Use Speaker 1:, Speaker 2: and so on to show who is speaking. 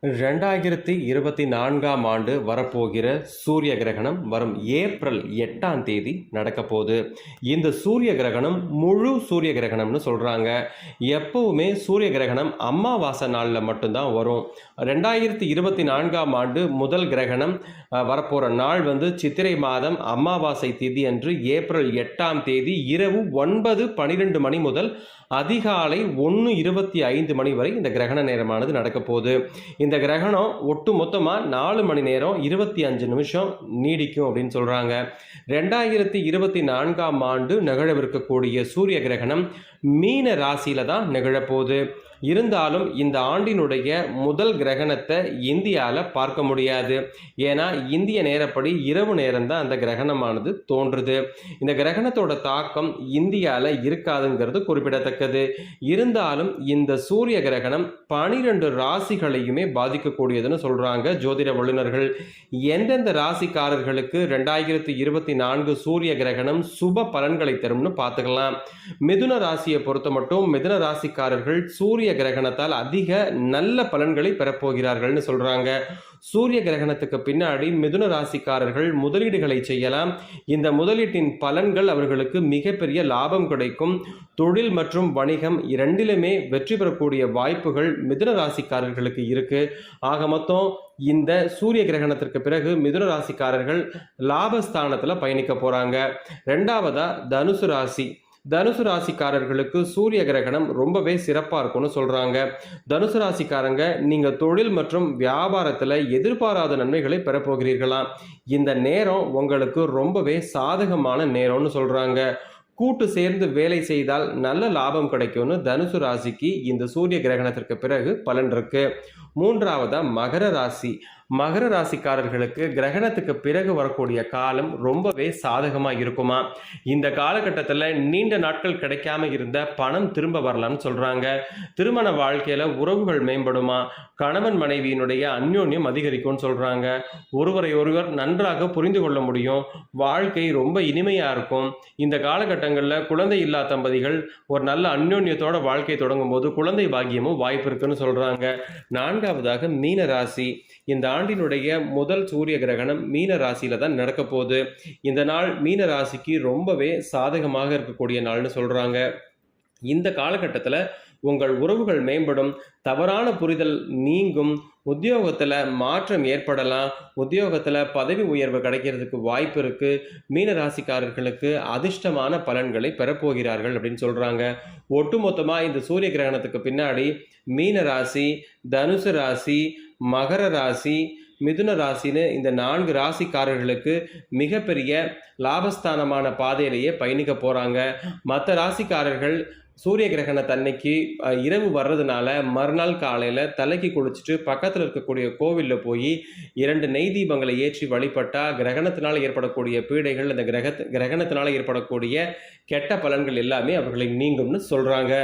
Speaker 1: 2024ஆம் ஆண்டு வரப்போகிற சூரிய கிரகணம் வரும் ஏப்ரல் 8ஆம் தேதி நடக்க போகுது. இந்த சூரிய கிரகணம் முழு சூரிய கிரகணம்னு சொல்றாங்க. எப்பவுமே சூரிய கிரகணம் அமாவாசை நாளில் மட்டும்தான் வரும். 2024ஆம் ஆண்டு முதல் கிரகணம் வரப்போகிற நாள் சித்திரை மாதம் அமாவாசை திதி அன்று ஏப்ரல் 8ஆம் தேதி இரவு 9:12 மணி முதல் அதிகாலை 1:25 மணி வரை இந்த கிரகண நேரமானது நடக்க போகுது. இந்த கிரகணம் ஒட்டு மொத்தமாக 4 மணி நேரம் 25 நிமிஷம் நீடிக்கும் அப்படின்னு சொல்கிறாங்க. 2024ஆம் ஆண்டு நிகழவிருக்கக்கூடிய சூரிய கிரகணம் மீன ராசியில் தான் நிகழப்போகுது. இருந்தாலும் இந்த ஆண்டினுடைய முதல் கிரகணத்தை இந்தியாவில் பார்க்க முடியாது. ஏன்னா இந்திய நேரப்படி இரவு நேரம் தான் அந்த கிரகணமானது தோன்றுது. இந்த கிரகணத்தோட தாக்கம் இந்தியாவில் இருக்காதுங்கிறது குறிப்பிடத்தக்கது. இருந்தாலும் இந்த சூரிய கிரகணம் 12 ராசிகளையுமே பாதிக்கக்கூடியதுன்னு சொல்றாங்க ஜோதிட வல்லுநர்கள். எந்தெந்த ராசிக்காரர்களுக்கு 2024 சூரிய கிரகணம் சுப பலன்களை தரும்னு பார்த்துக்கலாம். மிதுன ராசியை பொறுத்த மட்டும் மிதுன ராசிக்காரர்கள் சூரிய கிரகணத்தால் அதிக நல்ல பலன்களை பெறப்போகிறார்கள்னு சொல்றாங்க. சூரிய கிரகணத்துக்கு பின்னாடி மிதுன ராசிக்காரர்கள் முதலீடுகளை செய்யலாம். இந்த முதலீட்டின் பலன்கள் அவர்களுக்கு மிகப்பெரிய லாபம் கிடைக்கும். தொழில் மற்றும் வணிகம் இரண்டிலுமே வெற்றி பெறக்கூடிய வாய்ப்புகள் மிதுன ராசிக்காரர்களுக்கு இருக்கு. ஆக மொத்தம் இந்த சூரிய கிரகணத்திற்கு பிறகு மிதுன ராசிக்காரர்கள் லாபஸ்தானத்தில் பயணிக்க போறாங்க. ரெண்டாவதா தனுசு ராசி. தனுசு ராசிக்காரர்களுக்கு சூரிய கிரகணம் ரொம்பவே சிறப்பாக இருக்கும்னு சொல்கிறாங்க. தனுசு ராசிக்காரங்க நீங்கள் தொழில் மற்றும் வியாபாரத்தில் எதிர்பாராத நன்மைகளை பெறப்போகிறீர்களாம். இந்த நேரம் உங்களுக்கு ரொம்பவே சாதகமான நேரம்னு சொல்கிறாங்க. கூட்டு சேர்ந்து வேலை செய்தால் நல்ல லாபம் கிடைக்கும்னு தனுசு ராசிக்கு இந்த சூரிய கிரகணத்திற்கு பிறகு பலன் இருக்கு. மூன்றாவதா மகர ராசி. மகர ராசிக்காரர்களுக்கு கிரகணத்துக்கு பிறகு வரக்கூடிய காலம் ரொம்பவே சாதகமாக இருக்குமா. இந்த காலகட்டத்தில் நீண்ட நாட்கள் கிடைக்காம இருந்த பணம் திரும்ப வரலாம்னு சொல்றாங்க. திருமண வாழ்க்கையில உறவுகள் மேம்படுமா. கணவன் மனைவியினுடைய அந்யோன்யம் அதிகரிக்கும்னு சொல்றாங்க. ஒருவரை ஒருவர் நன்றாக புரிந்து கொள்ள முடியும். வாழ்க்கை ரொம்ப இனிமையா இருக்கும். இந்த காலகட்டங்களில் குழந்தை இல்லா தம்பதிகள் ஒரு நல்ல அந்யோன்யத்தோட வாழ்க்கை தொடங்கும் போது குழந்தை பாக்கியமும் வாய்ப்பு இருக்குன்னு சொல்றாங்க. நான்காவதாக மீன ராசி. இந்த ஆண்டினுடைய முதல் சூரிய கிரகணம் மீன ராசியில தான் நடக்க போகுது. இந்த நாள் மீன ராசிக்கு ரொம்பவே சாதகமாக இருக்கக்கூடிய நாள்னு சொல்றாங்க. இந்த காலகட்டத்தில் உங்கள் உறவுகள் மேம்படும். தவறான புரிதல் நீங்கும். உத்தியோகத்தில் மாற்றம் ஏற்படலாம். உத்தியோகத்தில் பதவி உயர்வு கிடைக்கிறதுக்கு வாய்ப்பு இருக்கு. மீன ராசிக்காரர்களுக்கு அதிர்ஷ்டமான பலன்களை பெறப்போகிறார்கள் அப்படின்னு சொல்றாங்க. ஒட்டுமொத்தமாக இந்த சூரிய கிரகணத்துக்கு பின்னாடி மீன ராசி, தனுசு ராசி, மகர ராசி, மிதுன ராசின்னு இந்த 4 ராசிக்காரர்களுக்கு மிகப்பெரிய லாபஸ்தானமான பாதையிலேயே பயணிக்க போறாங்க. மற்ற ராசிக்காரர்கள் சூரிய கிரகணத்தன்னைக்கு இரவு வர்றதுனால மறுநாள் காலையில் தலைக்கு குளிச்சுட்டு பக்கத்தில் இருக்கக்கூடிய கோவிலில் போய் 2 நெய் தீபங்களை ஏற்றி வழிபட்டால் கிரகணத்தினால் ஏற்படக்கூடிய பீடைகள், அந்த கிரகணத்தினால் ஏற்படக்கூடிய கெட்ட பலன்கள் எல்லாமே அவர்களை நீங்கும்னு சொல்கிறாங்க.